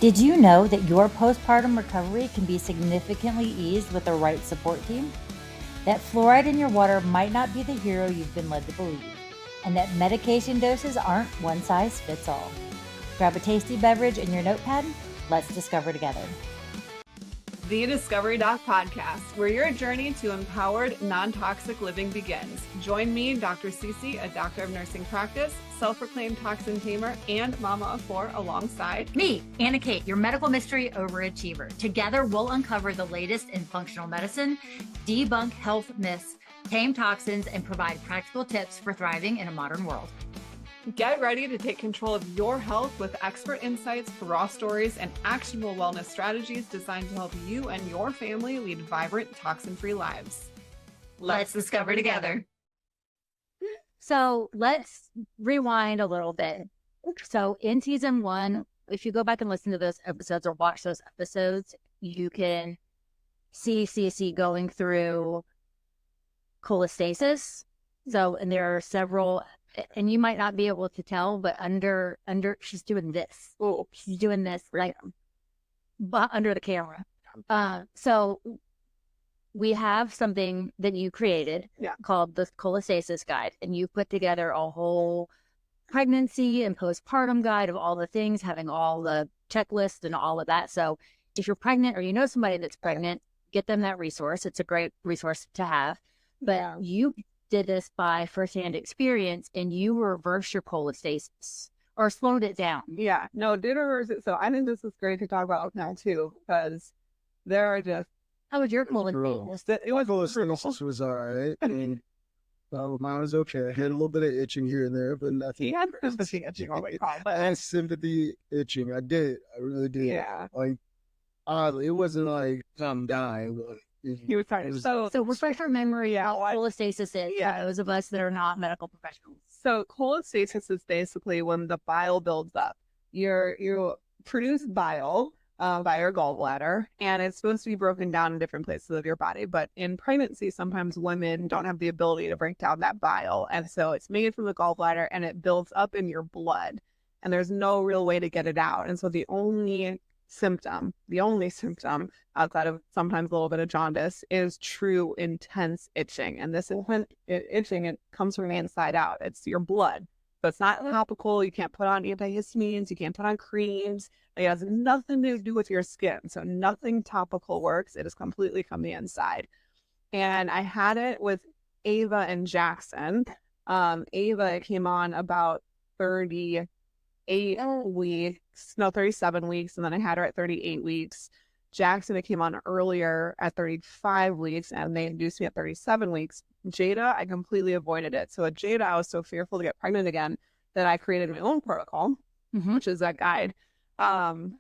Did you know that your postpartum recovery can be significantly eased with the right support team? That fluoride in your water might not be the hero you've been led to believe, and that medication doses aren't one size fits all. Grab a tasty beverage and your notepad. Let's discover together. The Discovery Doc Podcast, where your journey to empowered, non-toxic living begins. Join me, Dr. CeCe, a doctor of nursing practice, self-proclaimed toxin tamer, and mama of four, alongside Me, Annah Kate, your medical mystery overachiever. Together, we'll uncover the latest in functional medicine, debunk health myths, tame toxins, and provide practical tips for thriving in a modern world. Get ready to take control of your health with expert insights, raw stories, and actionable wellness strategies designed to help you and your family lead vibrant, toxin-free lives. Let's discover together. So let's rewind a little bit. So in season 1, if you go back and listen to those episodes or watch those episodes, you can see CeCe going through cholestasis. So, and there are several, and you might not be able to tell, but under she's doing this. Oh, she's doing this right, but under the camera. So we have something that you created called the cholestasis guide, and you put together a whole pregnancy and postpartum guide of all the things, having all the checklists and all of that. So if you're pregnant or you know somebody that's pregnant, get them that resource. It's a great resource to have. But you did this by firsthand experience, and you reversed your cholestasis or slowed it down. Yeah, no, did reverse it. So I think this is great to talk about now too, because there are just. How was your cholestasis? It was Cholestasis was all right. I mean, mine was okay. I had a little bit of itching here and there, but nothing. He had sympathy itching. Oh my God. I had sympathy itching. I did. I really did. Yeah. Like, oddly, it wasn't like I'm dying. But He was trying to. So refresh our memory out what cholestasis is for those of us that are not medical professionals. So cholestasis is basically when the bile builds up. You produce bile by your gallbladder, and it's supposed to be broken down in different places of your body. But in pregnancy, sometimes women don't have the ability to break down that bile. And so it's made from the gallbladder and it builds up in your blood. And there's no real way to get it out. And so the only symptom outside of sometimes a little bit of jaundice is true intense itching. And this itching, it comes from the inside out. It's your blood. So it's not topical. You can't put on antihistamines. You can't put on creams. It has nothing to do with your skin. So nothing topical works. It is completely from the inside. And I had it with Ava and Jackson. Ava came on about 37 weeks. And then I had her at 38 weeks. Jackson, it came on earlier at 35 weeks, and they induced me at 37 weeks. Jada, I completely avoided it. So at Jada, I was so fearful to get pregnant again that I created my own protocol, which is that guide. And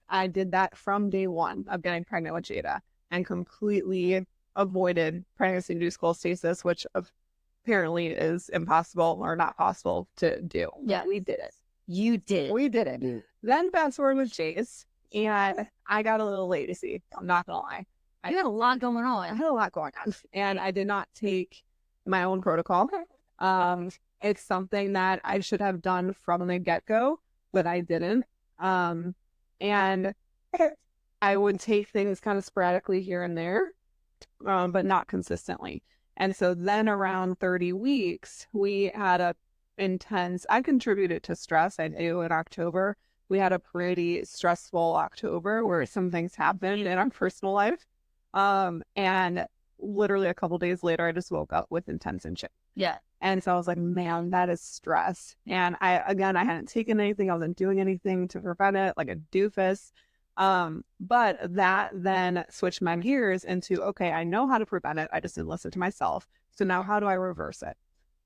I did that from day one of getting pregnant with Jada and completely avoided pregnancy-induced cholestasis, which apparently is impossible or not possible to do. Yeah, we did it. You did. We did it. Yeah. Then fast forward with Jace, and I got a little lazy. I'm not gonna lie. You had a lot going on. I had a lot going on, and I did not take my own protocol. It's something that I should have done from the get-go, but I didn't. And I would take things kind of sporadically here and there, but not consistently. And so then around 30 weeks, we had I contributed to stress. I do in October. We had a pretty stressful October where some things happened in our personal life. And literally a couple days later, I just woke up with intense itching. Yeah. And so I was like, man, that is stress. And I hadn't taken anything. I wasn't doing anything to prevent it, like a doofus. But that then switched my gears into, okay, I know how to prevent it. I just didn't listen to myself. So now how do I reverse it?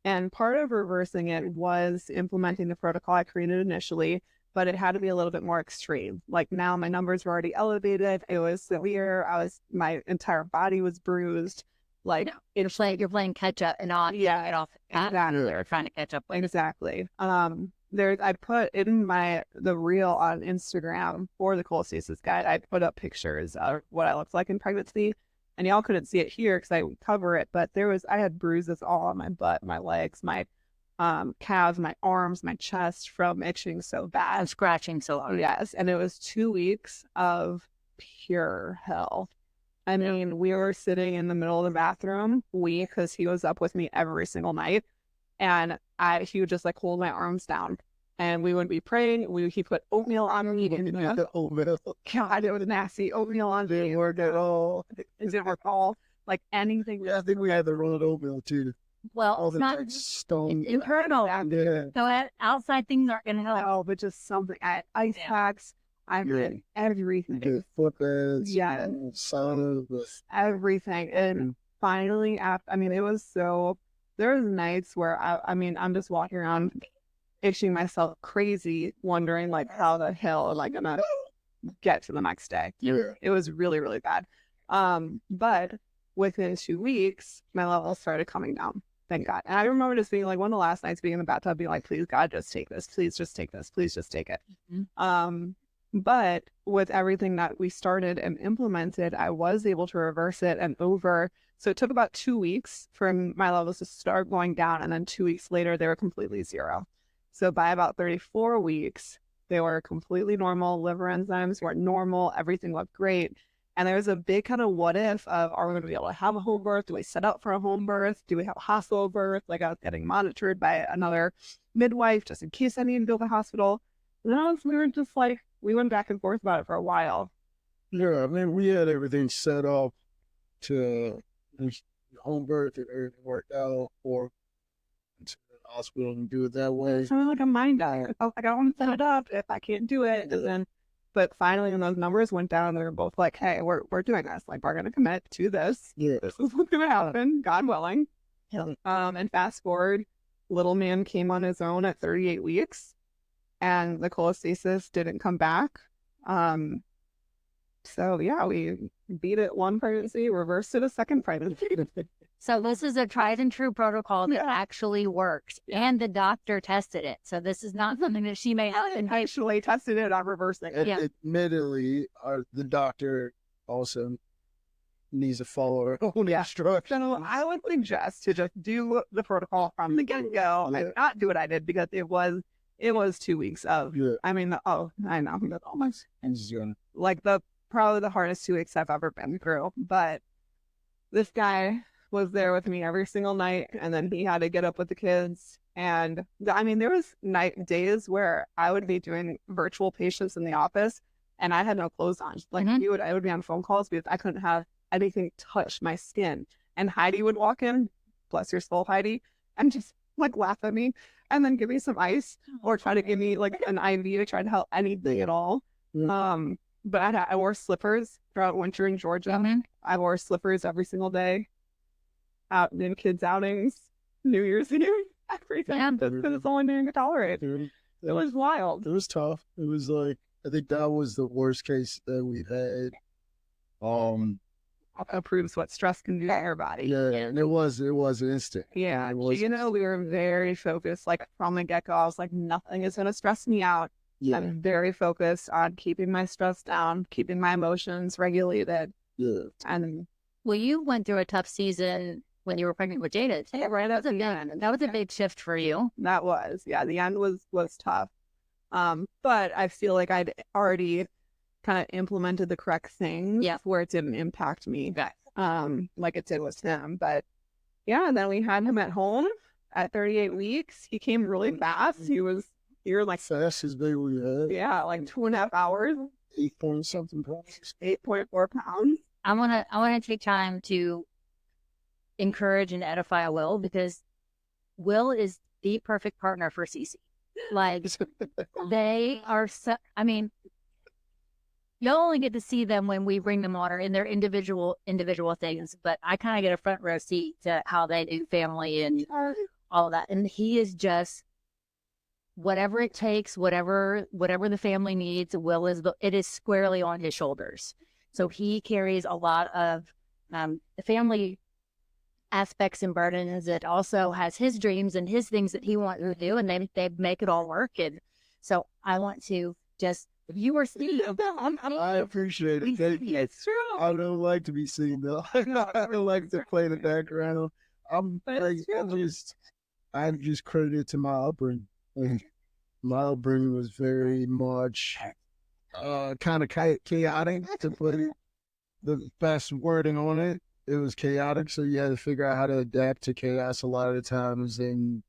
And part of reversing it was implementing the protocol I created initially, but it had to be a little bit more extreme. Like now my numbers were already elevated. It was severe. My entire body was bruised. Like you're playing catch up and on. Yeah, and off. exactly. They're trying to catch up. Exactly. I put in the reel on Instagram for the cholestasis guide. I put up pictures of what I looked like in pregnancy, and y'all couldn't see it here because I would cover it. But I had bruises all on my butt, my legs, my calves, my arms, my chest from itching so bad. And scratching so hard. Yes. And it was 2 weeks of pure hell. I mean, we were sitting in the middle of the bathroom, because he was up with me every single night. And he would just like hold my arms down. And we would be praying. He put oatmeal on me. Oatmeal. God, it was nasty. Oatmeal on me. Didn't work at all. It didn't work at all. Like anything. Yeah, I think we had the rolled oatmeal too. Well, All it's the not like, stone. internal. Yeah. So outside things aren't going to help. Oh, but just something. Ice packs. I'm in everything. Good foot beds. Yeah. Saunas. Everything. And finally, it was so. There was nights where I'm just walking around itching myself crazy, wondering like how the hell am I gonna get to the next day. Yeah. It was really, really bad. But within 2 weeks, my levels started coming down. Thank God. And I remember just being like one of the last nights being in the bathtub, being like, please God, just take this. Please just take this. Please just take it. Mm-hmm. But with everything that we started and implemented, I was able to reverse it so it took about 2 weeks for my levels to start going down. And then 2 weeks later, they were completely zero. So by about 34 weeks, they were completely normal. Liver enzymes were normal. Everything looked great. And there was a big kind of what if of, are we going to be able to have a home birth? Do we set up for a home birth? Do we have a hospital birth? Like I was getting monitored by another midwife just in case I needed to go to the hospital. And we were just like, we went back and forth about it for a while. Yeah, I mean, we had everything set up to home birth and everything worked out, or to the hospital and do it that way. So like a mind diet. I was like, I want to set it up if I can't do it. And then, but finally, when those numbers went down, they were both like, hey, we're doing this. Like, we're going to commit to this. Yeah. This is what's going to happen, God willing. And fast forward, little man came on his own at 38 weeks, and the cholestasis didn't come back. So yeah, we beat it one pregnancy, reversed it a second pregnancy. So this is a tried and true protocol that actually works, and the doctor tested it. So this is not something that she may have been Actually tested it on reversing it. Admittedly, the doctor also needs to follow her own instructions. So I would suggest to just do the protocol from the get-go and not do what I did, because it was 2 weeks of, I know, that's almost like probably the hardest 2 weeks I've ever been through. But this guy was there with me every single night, and then he had to get up with the kids. And there was days where I would be doing virtual patients in the office and I had no clothes on. Like I would be on phone calls because I couldn't have anything touch my skin. And Heidi would walk in, bless your soul, Heidi, and just like laugh at me and then give me some ice or try to give me like an IV to try to help anything at all. But I wore slippers throughout winter in Georgia. I wore slippers every single day out in kids' outings, New Year's Eve, everything. Because it's the only thing I could tolerate. It was wild. It was tough. It was like, I think that was the worst case that we've had. It proves what stress can do to your body. Yeah, and it was instant. Yeah, we were very focused. Like from the get-go, I was like, nothing is going to stress me out. Yeah. I'm very focused on keeping my stress down, keeping my emotions regulated. Yeah. And you went through a tough season when you were pregnant with Jada. Yeah, right. That was a big shift for you. That was, the end was tough. But I feel like I'd already kind of implemented the correct things where it didn't impact me. Like it did with him. But yeah, and then we had him at home at 38 weeks. He came really fast. He was like fastest baby we had. Yeah, like 2.5 hours. 8.something pounds. 8.4 pounds. I wanna take time to encourage and edify Will, because Will is the perfect partner for CeCe. Like they are you'll only get to see them when we bring them on or in their individual things, but I kind of get a front row seat to how they do family and all of that. And he is just whatever it takes, whatever the family needs. It is squarely on his shoulders. So he carries a lot of the family aspects and burdens. It also has his dreams and his things that he wants to do, and they make it all work. And so I want to just, if you were seeing I appreciate it. It's true. I don't like to be seen though. I don't like to play the background. I just credit it to my upbringing. And my upbringing was very much kind of chaotic, to put the best wording on it. It was chaotic, so you had to figure out how to adapt to chaos a lot of the times and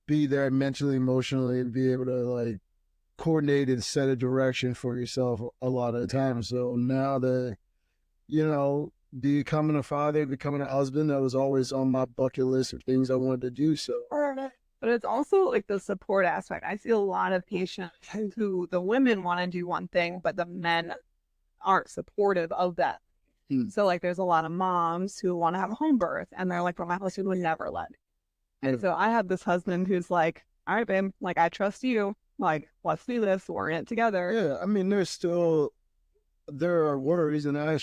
be there mentally, emotionally, and be able to like coordinate and set a direction for yourself a lot of the time. So now that, becoming a father, becoming a husband, that was always on my bucket list of things I wanted to do. So, but it's also like the support aspect. I see a lot of patients who the women want to do one thing, but the men aren't supportive of that. So like there's a lot of moms who want to have a home birth and they're like, well, my husband would never let me. And so I have this husband who's like, all right, babe, like I trust you. Like, let's do this. We're in it together. Yeah, I mean, there are worries, and I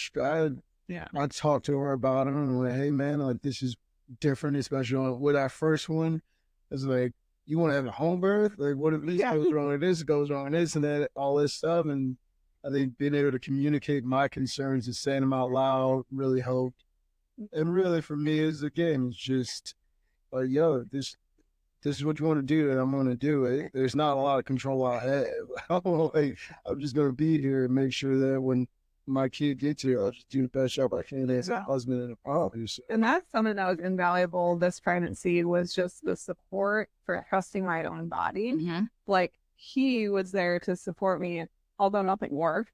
talked to her about it, and I'm like, hey, man, like, this is different, especially with our first one. It's like, you want to have a home birth? Like, what if this goes wrong, and this goes wrong, and this and that, all this stuff, and I think being able to communicate my concerns and saying them out loud really helped. And really, for me, it's just like, yo, this is what you want to do, and I'm going to do it. There's not a lot of control I have. I'm just going to be here and make sure that when my kid gets here, I'll just do the best job I can as a husband and a father. So. And that's something that was invaluable this pregnancy, was just the support for trusting my own body. Mm-hmm. Like, he was there to support me, although nothing worked.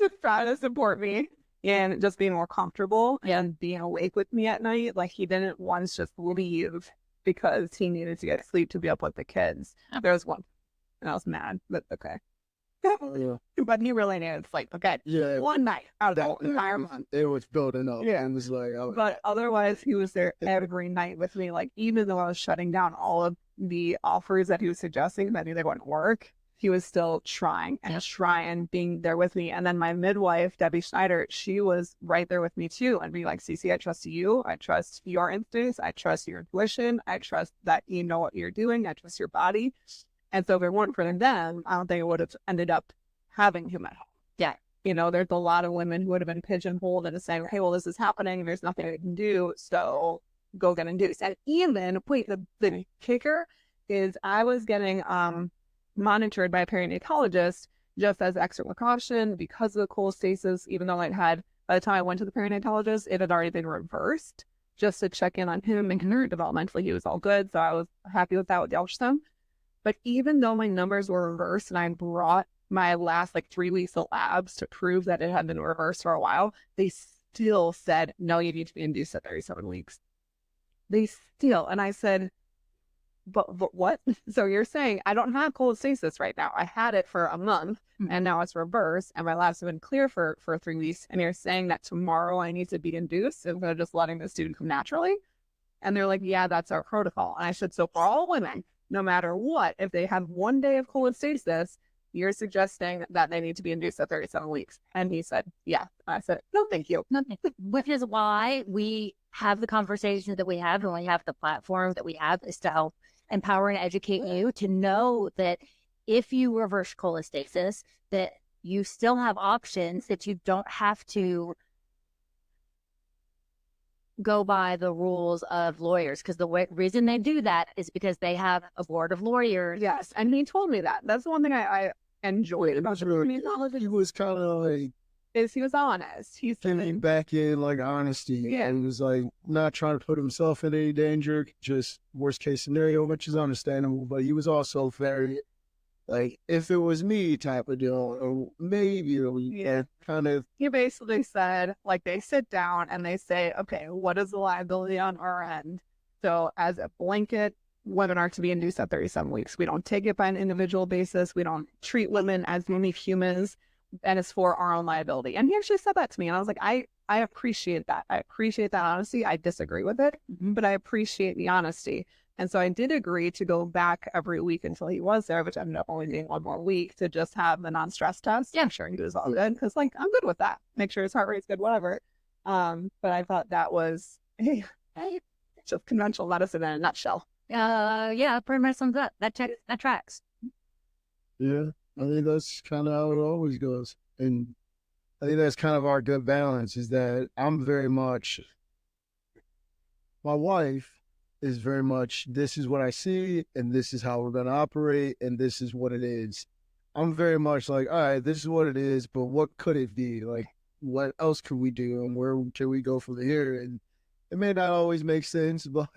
Just try to support me and just being more comfortable and being awake with me at night. Like, he didn't once just leave because he needed to get sleep to be up with the kids. There was one, and I was mad, but okay. But he really needed sleep. Okay. Yeah. One night out of the entire month. It was building up. Yeah. And it was like, but otherwise, he was there every night with me. Like, even though I was shutting down all of the offers that he was suggesting that they wouldn't work, he was still trying and being there with me. And then my midwife, Debbie Schneider, she was right there with me too, and be like, CeCe, I trust you. I trust your instincts. I trust your intuition. I trust that you know what you're doing. I trust your body. And so if it weren't for them, I don't think it would have ended up having him at home. Yeah. There's a lot of women who would have been pigeonholed into saying, hey, well, this is happening and there's nothing I can do, so go get induced. And even, the kicker is I was getting monitored by a perinatalogist just as extra precaution because of the cholestasis, even though by the time I went to the perinatalogist, it had already been reversed, just to check in on him and confirm developmentally he was all good. So I was happy with that with the ultrasound. But even though my numbers were reversed and I brought my last 3 weeks of labs to prove that it had been reversed for a while, they still said, no, you need to be induced at 37 weeks. And I said, but what? So you're saying I don't have cholestasis right now. I had it for a month and now it's reversed and my labs have been clear for 3 weeks. And you're saying that tomorrow I need to be induced instead of just letting the student come naturally? And they're like, yeah, that's our protocol. And I said, so for all women, no matter what, if they have 1 day of cholestasis, you're suggesting that they need to be induced at 37 weeks. And he said, yeah. I said, no, thank you. Which is why we have the conversations that we have and we have the platform that we have, is to help empower and educate you to know that if you reverse cholestasis, that you still have options, that you don't have to go by the rules of lawyers, because the reason they do that is because they have a board of lawyers. Yes, and he told me that. That's the one thing I enjoyed about the he was kind of like, he was honest. He came back in honesty, and he was not trying to put himself in any danger, just worst case scenario, which is understandable. But he was also very if it was me type of deal, or maybe kind of. He basically said, they sit down and they say, okay, what is the liability on our end? So as a blanket, women are to be induced at 37 weeks. We don't take it by an individual basis. We don't treat women as unique humans, and it's for our own liability. And he actually said that to me, and I was like, I appreciate that. I appreciate that honesty. I disagree with it, but I appreciate the honesty. And so I did agree to go back every week until he was there, which ended up only being 1 more week, to just have the non-stress test. Yeah, I'm sure he was all good, because I'm good with that. Make sure his heart rate's good, whatever. But I thought that was just conventional medicine in a nutshell. Yeah, pretty much sums up. That tracks. Yeah, I think that's kind of how it always goes. And I think that's kind of our good balance, is that I'm very much, my wife is very much, this is what I see, and this is how we're going to operate, and this is what it is. I'm very much like, all right, this is what it is, but what could it be? Like, what else could we do, and where can we go from here? And it may not always make sense, but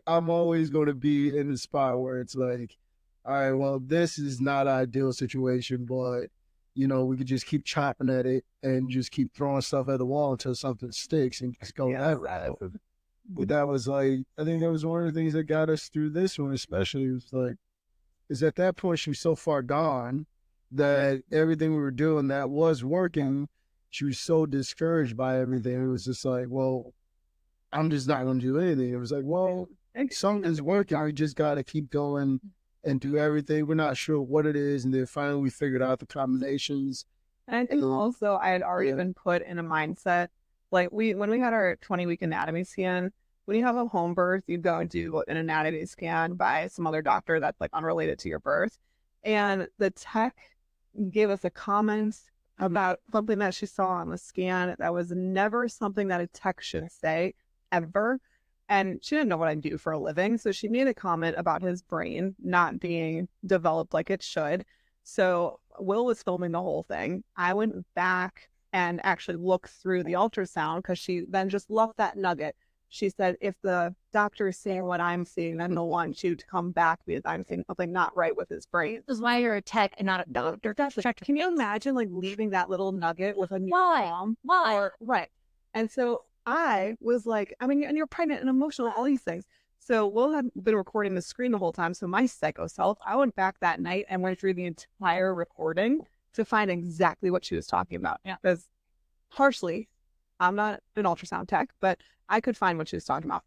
I'm always going to be in the spot where it's like, all right, well, this is not an ideal situation, but, you know, we could just keep chopping at it and just keep throwing stuff at the wall until something sticks and just go that route. But that was like, I think that was one of the things that got us through this one, especially, was like, is at that point she was so far gone that everything we were doing that was working, she was so discouraged by everything. It was just like, well, I'm just not going to do anything. It was like, well, something's working. We just got to keep going and do everything. We're not sure what it is. And then finally we figured out the combinations. And I think also I had already been put in a mindset, like when we had our 20-week anatomy scan, when you have a home birth, you go and do an anatomy scan by some other doctor that's like unrelated to your birth. And the tech gave us a comment about something that she saw on the scan that was never something that a tech should say ever. And she didn't know what I do for a living. So she made a comment about his brain not being developed like it should. So Will was filming the whole thing. I went back and actually looked through the ultrasound because she then just loved that nugget. She said, if the doctor is saying what I'm seeing, then they'll want you to come back because I'm seeing something not right with his brain. This is why you're a tech and not a doctor. Can you imagine like leaving that little nugget with a new mom? Why? Right. And so I was like, I mean, and you're pregnant and emotional, all these things. So Will had been recording the screen the whole time. So my psycho self, I went back that night and went through the entire recording to find exactly what she was talking about. Yeah. Because harshly, I'm not an ultrasound tech, but I could find what she was talking about.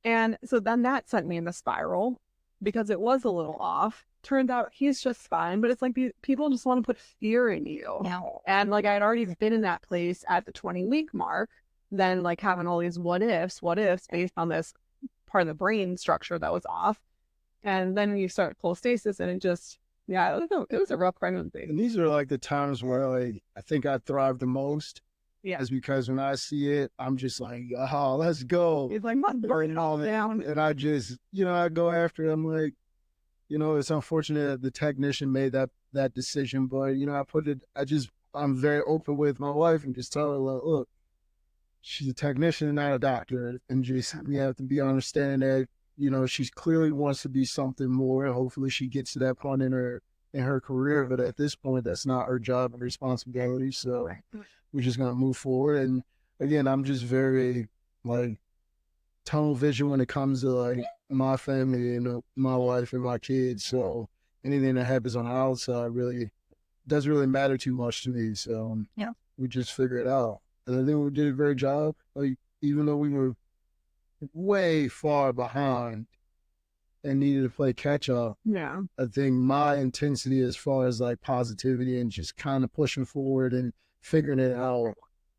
And so then that sent me in the spiral because it was a little off. Turned out he's just fine, but it's like people just want to put fear in you. Yeah. And like I had already been in that place at the 20-week mark, then like having all these what ifs based on this part of the brain structure that was off. And then you start cholestasis and it just, yeah, it was a rough pregnancy. And these are like the times where like, I think I thrive the most. Yeah. Is because when I see it, I'm just like, oh, let's go. It's like burning all down. And I just, you know, I go after it. I'm like, you know, it's unfortunate that the technician made that decision, but, you know, I'm very open with my wife and just tell her, like, look, she's a technician and not a doctor. And just, we have to be understanding that, you know, she clearly wants to be something more. Hopefully she gets to that point in her career, but at this point, that's not her job and responsibility. So we're just going to move forward. And again, I'm just very like tunnel vision when it comes to like my family and my wife and my kids. So anything that happens on the outside really doesn't really matter too much to me. So yeah, we just figure it out. And I think we did a great job. Like, even though we were way far behind and needed to play catch up. Yeah. I think my intensity as far as like positivity and just kind of pushing forward and figuring it out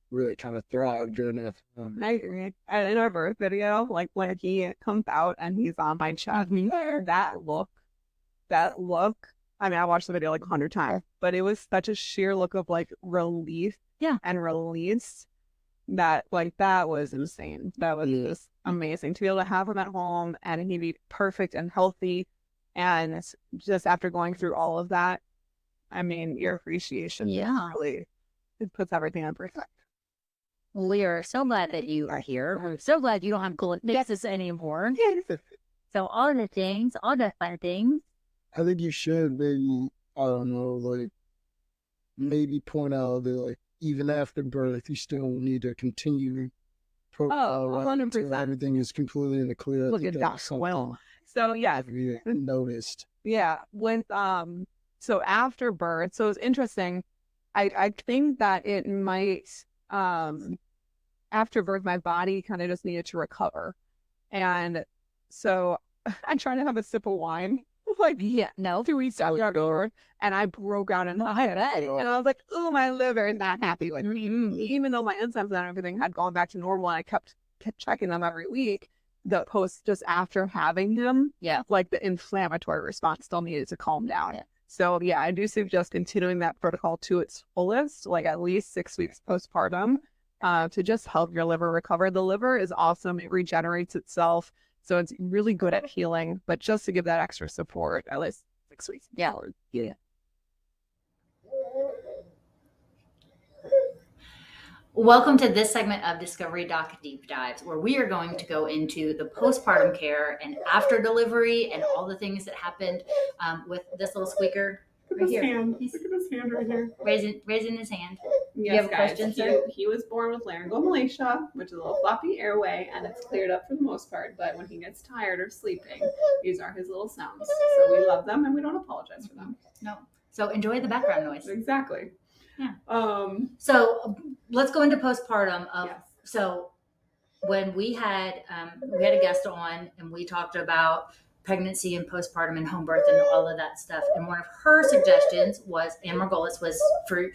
really kind of thrived during that. I agree. And in our birth video, like when he comes out and he's on my chest, that look, I mean, I watched the video like 100 times, but it was such a sheer look of like relief and release that like, that was insane. That was just amazing to be able to have him at home and he'd be perfect and healthy. And just after going through all of that, I mean, your appreciation really, it puts everything in perspective. We are so glad that you are here. We're so glad you don't have cholestasis anymore. So all the fun things. I think you should maybe, I don't know, like maybe point out that like even after birth, you still need to continue. 100%. Everything is completely in the clear. Look at that. Well, so yeah, noticed. Yeah, when so after birth, so it's interesting. I think that it might after birth, my body kind of just needed to recover, and so I tried to have a sip of wine. Like 2 weeks after, and I broke out in hiatus, and I was like, "Oh, my liver is not happy with me." Even though my enzymes and everything had gone back to normal, and I kept checking them every week. The post just after having them, like the inflammatory response still needed to calm down. So I do suggest continuing that protocol to its fullest, like at least 6 weeks postpartum. to just help your liver recover. The liver is awesome. It regenerates itself. So it's really good at healing, but just to give that extra support, at least 6 weeks. Yeah. Yeah. Welcome to this segment of Discovery Doc Deep Dives, where we are going to go into the postpartum care and after delivery and all the things that happened with this little squeaker right here. Look at his hand right here. Raising his hand. Yes, you have a guys. question, sir? He was born with laryngomalacia, which is a little floppy airway, and it's cleared up for the most part. But when he gets tired or sleeping, these are his little sounds. So we love them, and we don't apologize for them. No. So enjoy the background noise. Exactly. Yeah. So let's go into postpartum. Yes. So when we had a guest on and we talked about pregnancy and postpartum and home birth and all of that stuff. And one of her suggestions was, and Margolis, was for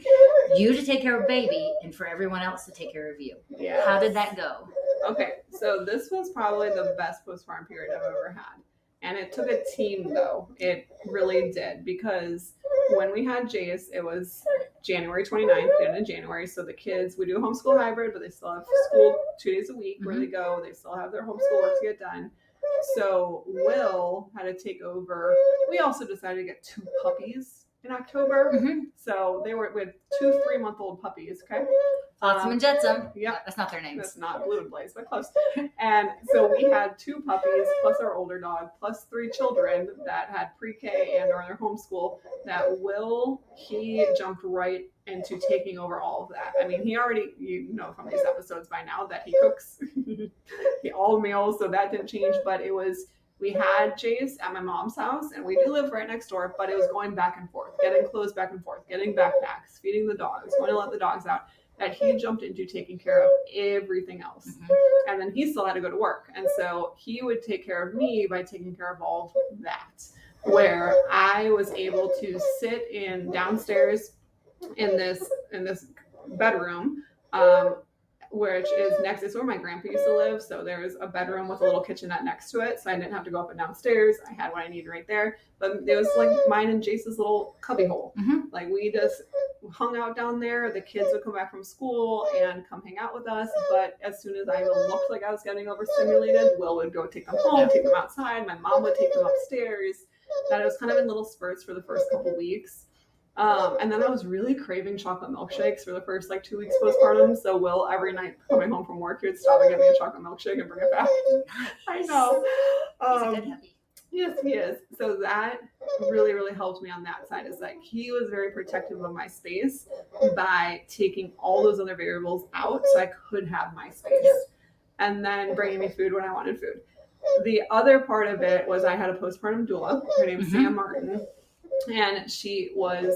you to take care of baby and for everyone else to take care of you. Yeah. How did that go? Okay. So this was probably the best postpartum period I've ever had. And it took a team, though. It really did. Because when we had Jace, it was January 29th, the end of January. So the kids, we do a homeschool hybrid, but they still have school 2 days a week where they go. They still have their homeschool work to get done. So Will had to take over. We also decided to get 2 puppies in October. So we had 2 3-month-old puppies, okay? Flotsam and Jetsam. Yep. That's not their names. That's not Blue and Blaze, but close. And so we had 2 puppies, plus our older dog, plus 3 children that had pre-K and or their homeschool. That he jumped right into taking over all of that. I mean, he already, you know from these episodes by now that he cooks all meals, so that didn't change. But we had Jace at my mom's house, and we do live right next door, but it was going back and forth, getting clothes back and forth, getting backpacks, feeding the dogs, going to let the dogs out, that he jumped into taking care of everything else. And then he still had to go to work. And so he would take care of me by taking care of all of that, where I was able to sit downstairs in this bedroom, which is next. It's where my grandpa used to live. So there's a bedroom with a little kitchenette next to it. So I didn't have to go up and downstairs. I had what I needed right there. But it was like mine and Jace's little cubby hole. Like we just hung out down there. The kids would come back from school and come hang out with us. But as soon as I looked like I was getting overstimulated, Will would go take them home, take them outside. My mom would take them upstairs. That it was kind of in little spurts for the first couple weeks. And then I was really craving chocolate milkshakes for the first 2 weeks postpartum. So Will, every night coming home from work, he would stop and get me a chocolate milkshake and bring it back. I know. He's a good hubby. Yes, he is. So that really, really helped me on that side. Is he was very protective of my space by taking all those other variables out so I could have my space. And then bringing me food when I wanted food. The other part of it was I had a postpartum doula. Her name is Sam Martin. And she was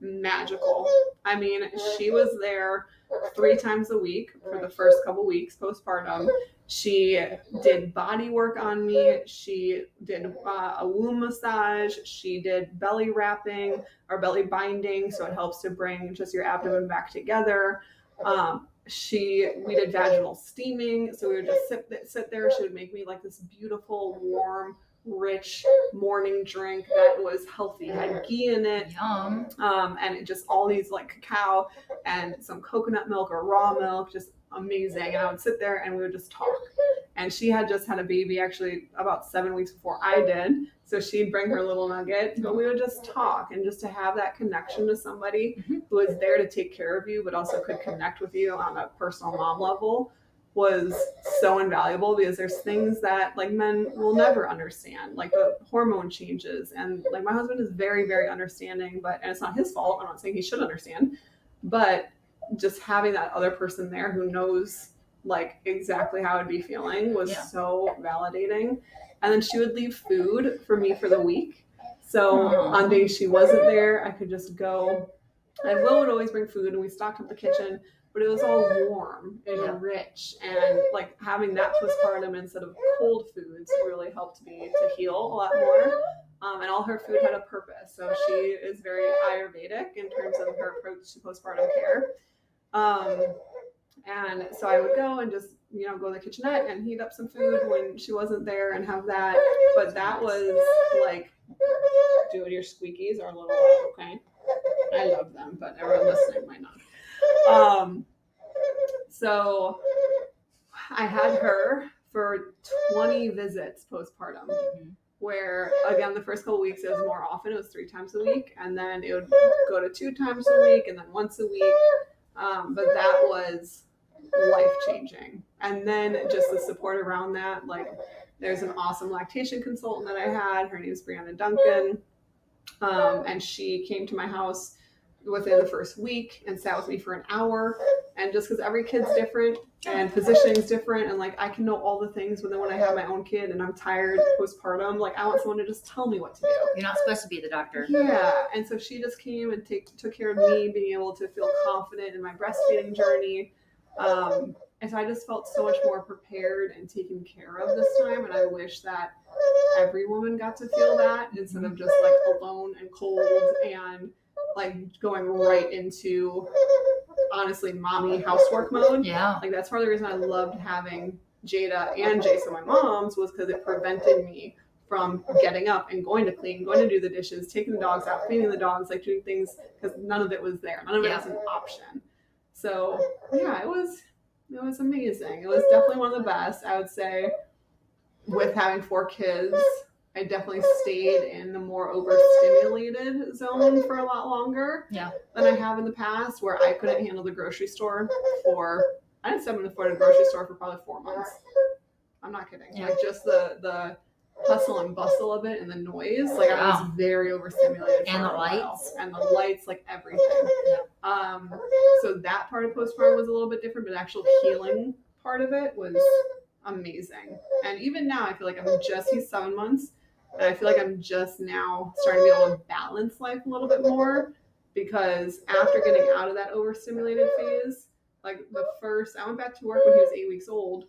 magical. I mean, she was there 3 times a week for the first couple weeks postpartum. She did body work on me. She did a womb massage. She did belly wrapping or belly binding, so it helps to bring just your abdomen back together. We did vaginal steaming, so we would just sit there. She would make me this beautiful, warm, rich morning drink that was healthy, had ghee in it. Yum. And it just all these cacao and some coconut milk or raw milk, just amazing. And I would sit there and we would just talk. And she had just had a baby actually about 7 weeks before I did. So she'd bring her little nugget, but we would just talk, and just to have that connection to somebody who was there to take care of you, but also could connect with you on a personal mom level was so invaluable, because there's things that men will never understand, like the hormone changes. And my husband is very, very understanding, and it's not his fault. I'm not saying he should understand, but just having that other person there who knows exactly how I'd be feeling was so validating. And then she would leave food for me for the week. So on days she wasn't there, I could just go, and Will would always bring food, and we stocked up the kitchen. But it was all warm and rich, and having that postpartum instead of cold foods really helped me to heal a lot more. And all her food had a purpose. So she is very Ayurvedic in terms of her approach to postpartum care. And so I would go and just, go to the kitchenette and heat up some food when she wasn't there and have that. But that was dude, your squeakies are a little loud, okay? I love them, but everyone listening might not. So I had her for 20 visits postpartum, where again, the first couple weeks it was more often. It was 3 times a week, and then it would go to 2 times a week, and then once a week. But that was life-changing. And then just the support around that, like there's an awesome lactation consultant that I had. Her name is Annah Duncan. And she came to my house within the first week and sat with me for an hour. And just because every kid's different and positioning's different, and like I can know all the things, but then when I have my own kid and I'm tired postpartum, like I want someone to just tell me what to do. You're not supposed to be the doctor. Yeah. And so she just came and took care of me, being able to feel confident in my breastfeeding journey. And so I just felt so much more prepared and taken care of this time. And I wish that every woman got to feel that instead of just like alone and cold and like going right into honestly mommy housework mode. Yeah. Like that's part of the reason I loved having Jada and Jason, my mom's, was because it prevented me from getting up and going to clean, going to do the dishes, taking the dogs out, cleaning the dogs, like doing things, because none of it was there. None of it was an option. So yeah, it was amazing. It was definitely one of the best. I would say with having 4 kids, I definitely stayed in the more overstimulated zone for a lot longer than I have in the past, where I couldn't handle the grocery store I didn't step in the foot of the grocery store for probably 4 months. I'm not kidding. Yeah. Like just the hustle and bustle of it and the noise. Like I was very overstimulated. And the lights. And the lights, like everything. Yeah. So that part of postpartum was a little bit different, but the actual healing part of it was amazing. And even now I feel like he's 7 months, and I feel like I'm just now starting to be able to balance life a little bit more, because after getting out of that overstimulated phase, like I went back to work when he was 8 weeks old.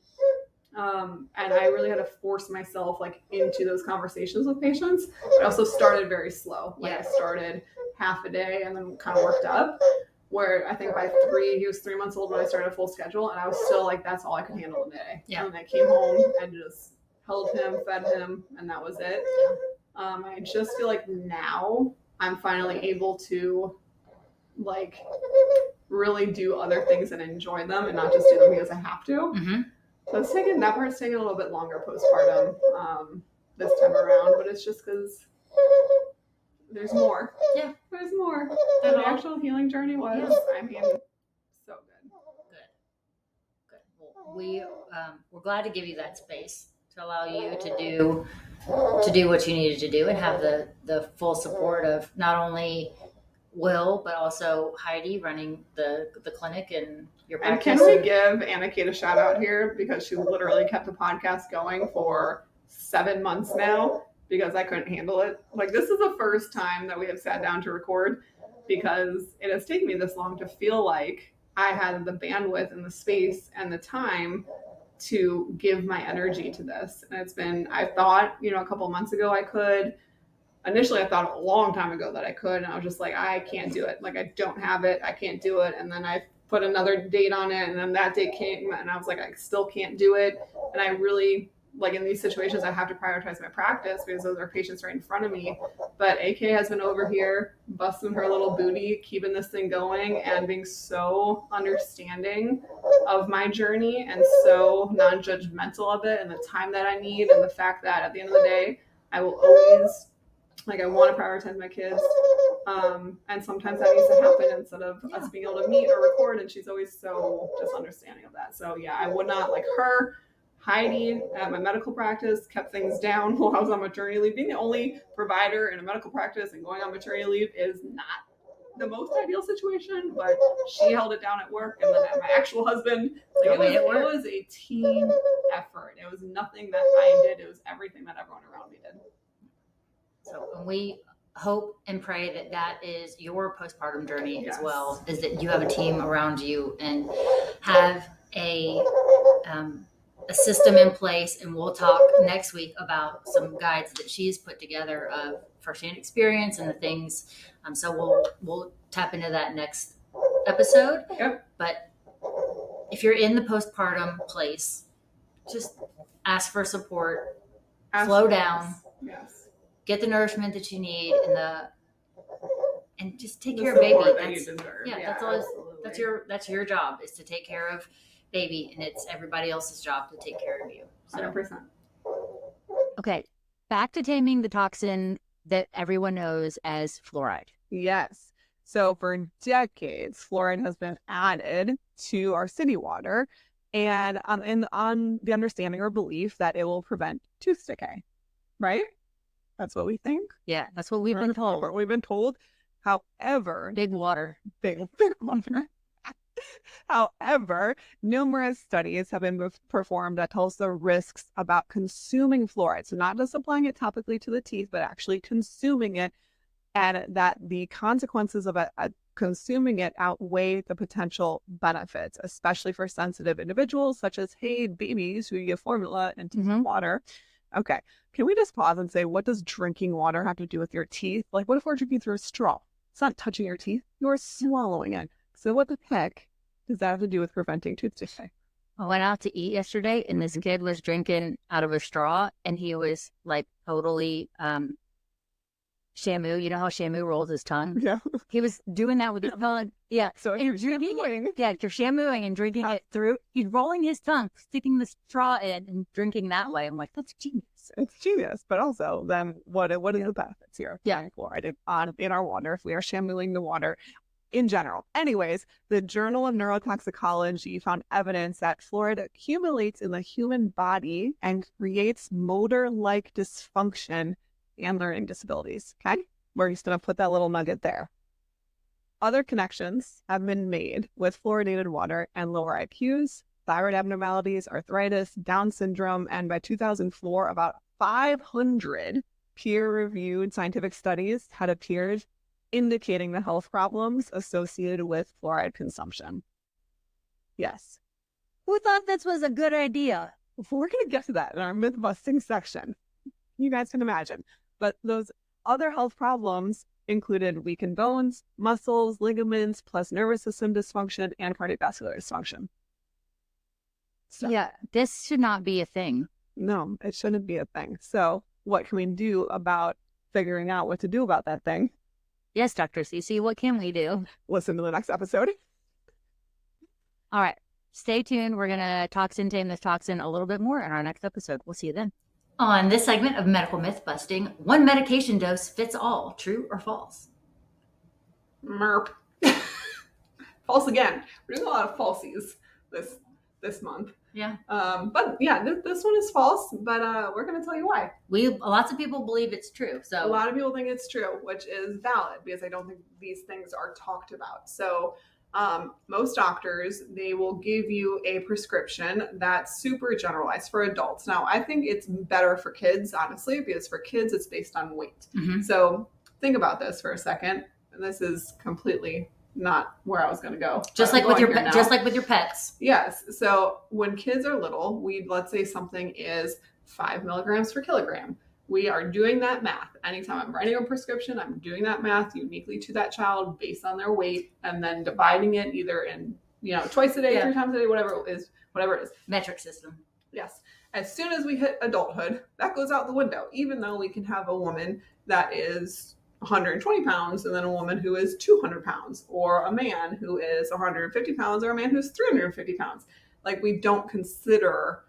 And I really had to force myself like into those conversations with patients. But I also started very slow. Like I started half a day and then kind of worked up, where I think by 3, he was 3 months old when I started a full schedule, and I was still like, that's all I could handle a day. Yeah. And I came home and just held him, fed him, and that was it. Yeah. I just feel like now I'm finally able to like really do other things and enjoy them and not just do them because I have to. Mm-hmm. So that part's taking a little bit longer postpartum this time around, but it's just because there's more. Yeah. There's more. And the actual healing journey was, I mean, so good. Good. Well, we're glad to give you that space to allow you to do what you needed to do and have the full support of not only Will, but also Heidi running the clinic and your practice. And can we give Annah Kate a shout out here, because she literally kept the podcast going for 7 months now, because I couldn't handle it. Like, this is the first time that we have sat down to record, because it has taken me this long to feel like I had the bandwidth and the space and the time to give my energy to this. And I thought, a couple of months ago I could. Initially, I thought a long time ago that I could, and I was just like, I can't do it. Like, I don't have it. I can't do it. And then I put another date on it, and then that date came, and I was like, I still can't do it. And I really, like, in these situations, I have to prioritize my practice because those are patients right in front of me. But AK has been over here busting her little booty, keeping this thing going, and being so understanding of my journey and so non-judgmental of it and the time that I need, and the fact that at the end of the day, I will always, I want to prioritize my kids. And sometimes that needs to happen instead of us being able to meet or record. And she's always so just understanding of that. So yeah, I would not, like her. Heidi at my medical practice kept things down while I was on maternity leave. Being the only provider in a medical practice and going on maternity leave is not the most ideal situation, but she held it down at work. And then at my actual husband, it was a team effort. It was nothing that I did. It was everything that everyone around me did. So we hope and pray that is your postpartum journey as well, is that you have a team around you and have a system in place. And we'll talk next week about some guides that she's put together of firsthand experience and the things. So we'll tap into that next episode. Yep. But if you're in the postpartum place, just ask for support, slow down. Yes. Get the nourishment that you need and just take care of baby. That you deserve. Yeah, that's your job, is to take care of baby, and it's everybody else's job to take care of you. So 100%. Okay, back to taming the toxin that everyone knows as fluoride. Yes. So for decades, fluoride has been added to our city water, and on the understanding or belief that it will prevent tooth decay, right? That's what we think. Yeah, that's what we've been told. What we've been told. However, Big water. big water. However, numerous studies have been performed that tells the risks about consuming fluoride. So not just applying it topically to the teeth, but actually consuming it, and that the consequences of consuming it outweigh the potential benefits, especially for sensitive individuals such as, hey, babies who get formula and water. Okay, can we just pause and say, what does drinking water have to do with your teeth? Like, what if we're drinking through a straw? It's not touching your teeth. You're swallowing it. So what the heck does that have to do with preventing tooth decay? I went out to eat yesterday, and this kid was drinking out of a straw, and he was like totally Shamu. You know how Shamu rolls his tongue? Yeah. He was doing that with his tongue. Yeah. So you're shamuing. Yeah, you're shamuing and drinking it through. He's rolling his tongue, sticking the straw in, and drinking that way. I'm like, that's genius. It's genius, but also then what are the benefits here? Yeah, fluoride in our water if we are shamuing the water in general. Anyways, the Journal of Neurotoxicology found evidence that fluoride accumulates in the human body and creates motor-like dysfunction and learning disabilities. Okay, we're just going to put that little nugget there. Other connections have been made with fluoridated water and lower IQs, thyroid abnormalities, arthritis, Down syndrome, and by 2004, about 500 peer-reviewed scientific studies had appeared indicating the health problems associated with fluoride consumption. Yes. Who thought this was a good idea? We're going to get to that in our myth-busting section. You guys can imagine. But those other health problems included weakened bones, muscles, ligaments, plus nervous system dysfunction and cardiovascular dysfunction. So, yeah, this should not be a thing. No, it shouldn't be a thing. So what can we do about figuring out what to do about that thing? Yes, Dr. CeCe, what can we do? Listen to the next episode. All right. Stay tuned. We're going to toxin tame this toxin a little bit more in our next episode. We'll see you then. On this segment of Medical Myth Busting, one medication dose fits all. True or false? Merp. False again. We're doing a lot of falsies this month. Yeah. But yeah, this one is false, but we're going to tell you why. Lots of people believe it's true. So a lot of people think it's true, which is valid because I don't think these things are talked about. So most doctors, they will give you a prescription that's super generalized for adults. Now, I think it's better for kids, honestly, because for kids, it's based on weight. Mm-hmm. So think about this for a second. And this is completely not where I was going to go. Just like with your pets. Yes. So when kids are little, let's say something is 5 milligrams per kilogram. We are doing that math. Anytime I'm writing a prescription, I'm doing that math uniquely to that child based on their weight and then dividing it either in, twice a day, 3 times a day, whatever it is. Metric system. Yes. As soon as we hit adulthood, that goes out the window, even though we can have a woman that is 120 pounds and then a woman who is 200 pounds or a man who is 150 pounds or a man who's 350 pounds. Like, we don't consider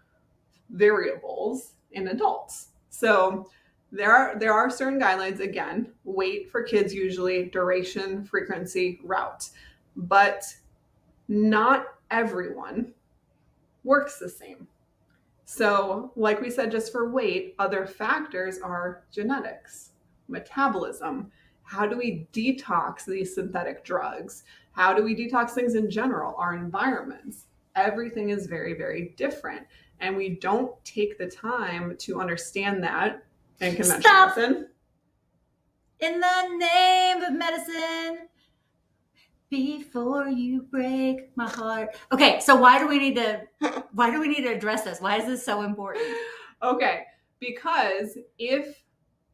variables in adults. So there are certain guidelines, again, weight for kids usually, duration, frequency, route, but not everyone works the same. So like we said, just for weight, other factors are genetics, metabolism. How do we detox these synthetic drugs? How do we detox things in general? Our environments. Everything is very, very different. And we don't take the time to understand that in conventional medicine. In the name of medicine, before you break my heart. Okay, so why do we need to address this? Why is this so important? Okay, because if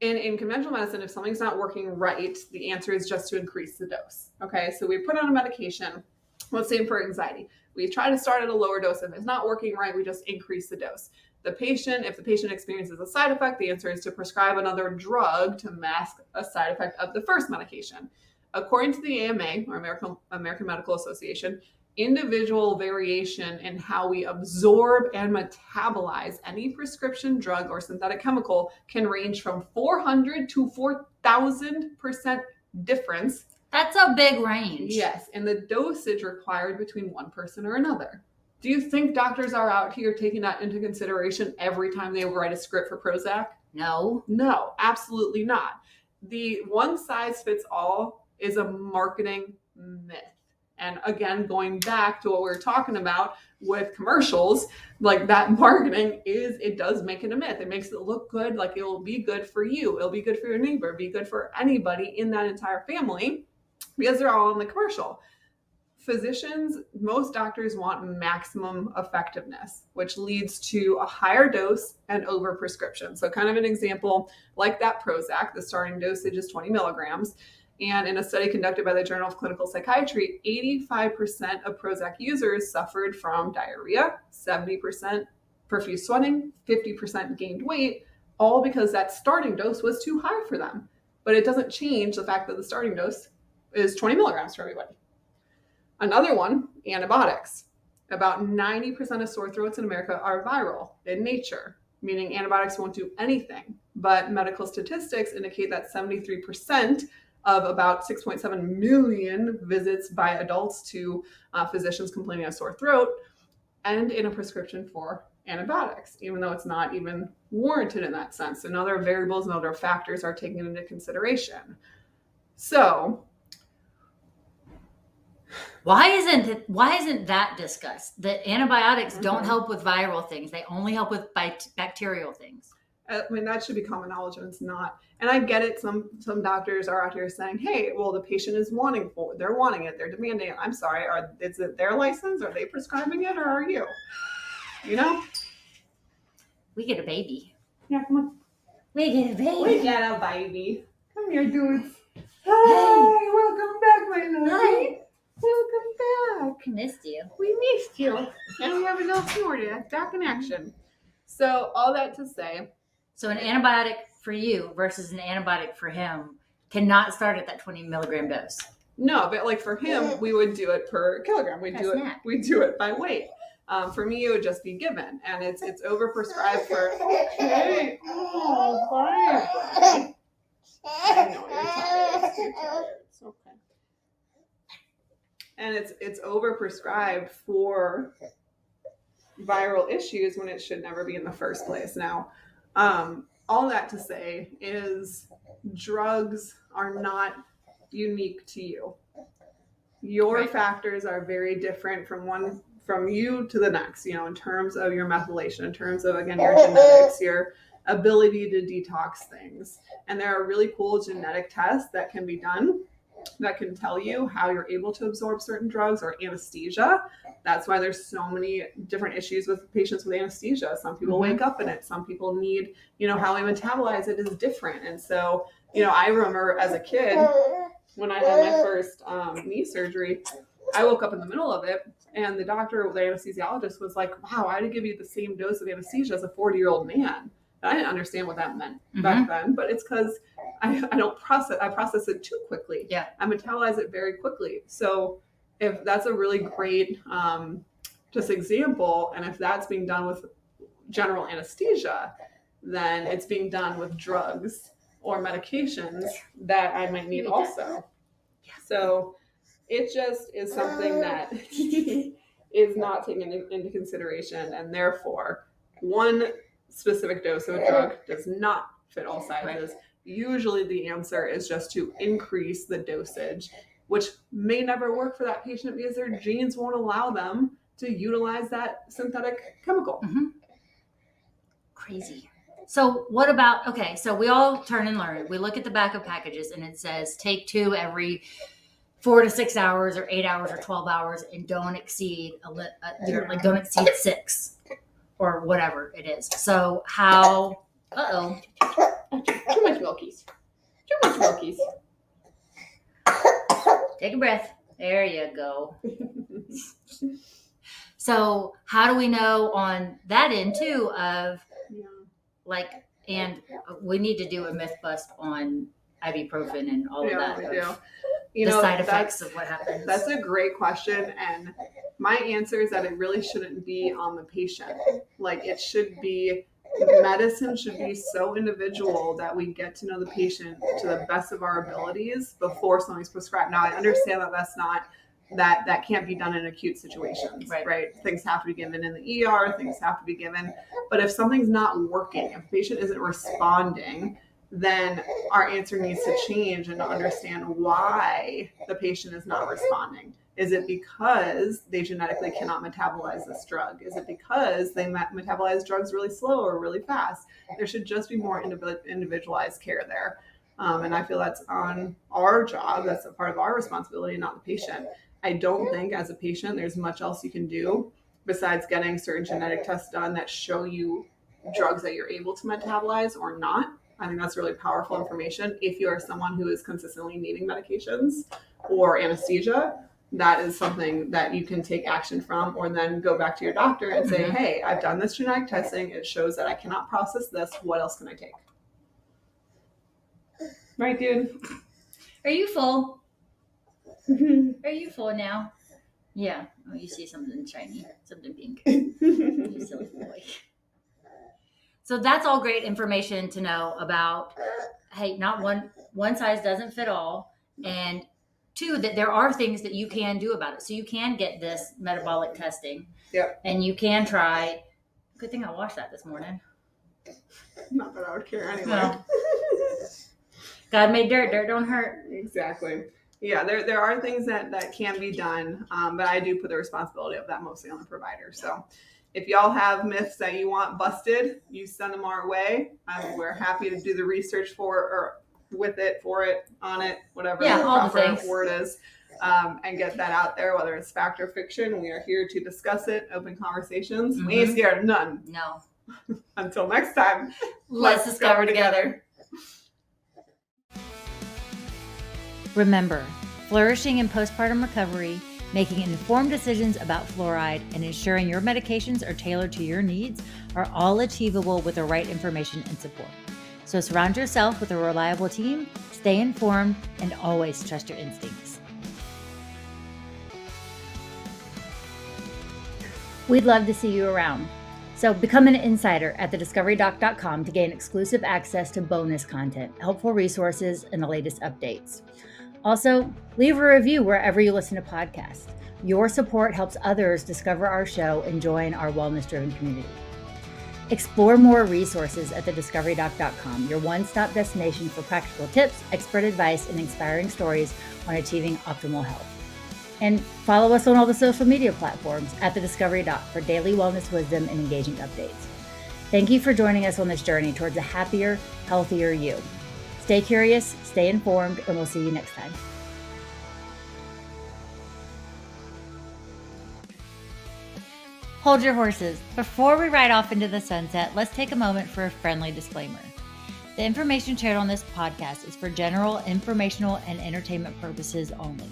in conventional medicine, if something's not working right, the answer is just to increase the dose. Okay, so we put on a medication, let's say for anxiety. We try to start at a lower dose. If it's not working right, we just increase the dose. If the patient experiences a side effect, the answer is to prescribe another drug to mask a side effect of the first medication. According to the AMA, or American Medical Association, individual variation in how we absorb and metabolize any prescription drug or synthetic chemical can range from 400 to 4,000% difference. That's a big range. Yes, and the dosage required between one person or another. Do you think doctors are out here taking that into consideration every time they write a script for Prozac? No. No, absolutely not. The one size fits all is a marketing myth. And again, going back to what we were talking about with commercials, like that marketing it does make it a myth. It makes it look good, like it will be good for you. It'll be good for your neighbor, be good for anybody in that entire family because they're all in the commercial. Physicians, most doctors want maximum effectiveness, which leads to a higher dose and overprescription. So kind of an example like that Prozac, the starting dosage is 20 milligrams. And in a study conducted by the Journal of Clinical Psychiatry, 85% of Prozac users suffered from diarrhea, 70% profuse sweating, 50% gained weight, all because that starting dose was too high for them. But it doesn't change the fact that the starting dose is 20 milligrams for everybody. Another one, antibiotics. About 90% of sore throats in America are viral in nature, meaning antibiotics won't do anything. But medical statistics indicate that 73% of about 6.7 million visits by adults to physicians complaining of sore throat end in a prescription for antibiotics, even though it's not even warranted in that sense. And other variables and other factors are taken into consideration. So why isn't that discussed? That antibiotics don't help with viral things. They only help with bacterial things. I mean, that should be common knowledge, and it's not. And I get it. Some doctors are out here saying, hey, well, the patient is they're wanting it. They're demanding it. I'm sorry. Is it their license? Are they prescribing it, or are you? You know? We get a baby. Yeah, come on. We get a baby. We get a baby. Come here, dudes. Hi, welcome back, my love. Hi. Welcome back. Missed you. We missed you. And we have enough Florida back in action. So all that to say. So an antibiotic for you versus an antibiotic for him cannot start at that 20 milligram dose. No, but like for him, we would do it per kilogram. We do it by weight. For me, it would just be given, and it's overprescribed for. Okay. Oh, bye. I know you're tired. It's okay. And it's overprescribed for viral issues when it should never be in the first place. Now, all that to say is drugs are not unique to you. Your factors are very different from you to the next, in terms of your methylation, in terms of, again, your genetics, your ability to detox things. And there are really cool genetic tests that can be done that can tell you how you're able to absorb certain drugs or anesthesia. That's why there's so many different issues with patients with anesthesia. Some people wake up in it. Some people need, how we metabolize it is different. And so, I remember as a kid, when I had my first knee surgery, I woke up in the middle of it, and the doctor, the anesthesiologist, was like, wow, I had to give you the same dose of anesthesia as a 40-year-old man. And I didn't understand what that meant back then, but it's because I process it too quickly. Yeah. I metabolize it very quickly. So if that's a really great just example, and if that's being done with general anesthesia, then it's being done with drugs or medications that I might need also. Yeah. So it just is something that is not taken into consideration, and therefore one specific dose of a drug does not fit all sizes. Right. Usually the answer is just to increase the dosage, which may never work for that patient because their genes won't allow them to utilize that synthetic chemical. Crazy. So what about, so we all turn and learn. We look at the back of packages and it says take 2 every 4 to 6 hours or 8 hours or 12 hours and don't exceed don't exceed 6 or whatever it is. So how, Too much milkies. Take a breath. There you go. So how do we know on that end too of and we need to do a myth bust on ibuprofen and all of that. We do. You the know, side effects of what happens? That's a great question. And my answer is that it really shouldn't be on the patient. Like, it should be, medicine should be so individual that we get to know the patient to the best of our abilities before something's prescribed. Now, I understand that that's not, that can't be done in acute situations, right? Things have to be given in the ER, things have to be given. But if something's not working, if the patient isn't responding, then our answer needs to change and to understand why the patient is not responding. Is it because they genetically cannot metabolize this drug? Is it because they metabolize drugs really slow or really fast? There should just be more individualized care there. And I feel that's on our job. That's a part of our responsibility, not the patient. I don't think as a patient there's much else you can do besides getting certain genetic tests done that show you drugs that you're able to metabolize or not. I think that's really powerful information. If you are someone who is consistently needing medications or anesthesia, that is something that you can take action from, or then go back to your doctor and say, hey, I've done this genetic testing. It shows that I cannot process this. What else can I take? Right, dude? Are you full? Are you full now? Yeah. Oh, you see something shiny, something pink. You silly boy. So that's all great information to know about, hey, not one size doesn't fit all. And two, that there are things that you can do about it. So you can get this metabolic testing. Yep. And you can try. Good thing I washed that this morning. Not that I would care anyway. No. God made dirt. Dirt don't hurt. Exactly. Yeah, there are things that can be done, but I do put the responsibility of that mostly on the provider. So if y'all have myths that you want busted, you send them our way. We're happy to do the research for or with it, for it, on it, whatever the proper word is, and get that out there, whether it's fact or fiction. We are here to discuss it, open conversations. We ain't scared of none. No. Until next time, let's discover together. Remember, flourishing in postpartum recovery, making informed decisions about fluoride, and ensuring your medications are tailored to your needs are all achievable with the right information and support. So surround yourself with a reliable team, stay informed, and always trust your instincts. We'd love to see you around. So become an insider at thediscoverydoc.com to gain exclusive access to bonus content, helpful resources, and the latest updates. Also, leave a review wherever you listen to podcasts. Your support helps others discover our show and join our wellness-driven community. Explore more resources at thediscoverydoc.com, your one-stop destination for practical tips, expert advice, and inspiring stories on achieving optimal health. And follow us on all the social media platforms at The Discovery Doc for daily wellness wisdom and engaging updates. Thank you for joining us on this journey towards a happier, healthier you. Stay curious, stay informed, and we'll see you next time. Hold your horses. Before we ride off into the sunset, let's take a moment for a friendly disclaimer. The information shared on this podcast is for general, informational, and entertainment purposes only.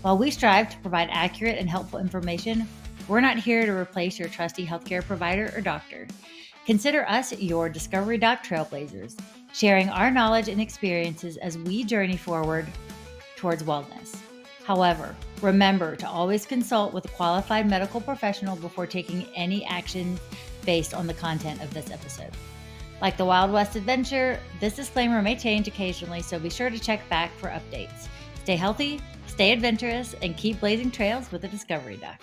While we strive to provide accurate and helpful information, we're not here to replace your trusty healthcare provider or doctor. Consider us your Discovery Doc trailblazers, sharing our knowledge and experiences as we journey forward towards wellness. However, remember to always consult with a qualified medical professional before taking any action based on the content of this episode. Like the Wild West adventure, this disclaimer may change occasionally, so be sure to check back for updates. Stay healthy, stay adventurous, and keep blazing trails with the Discovery Doc.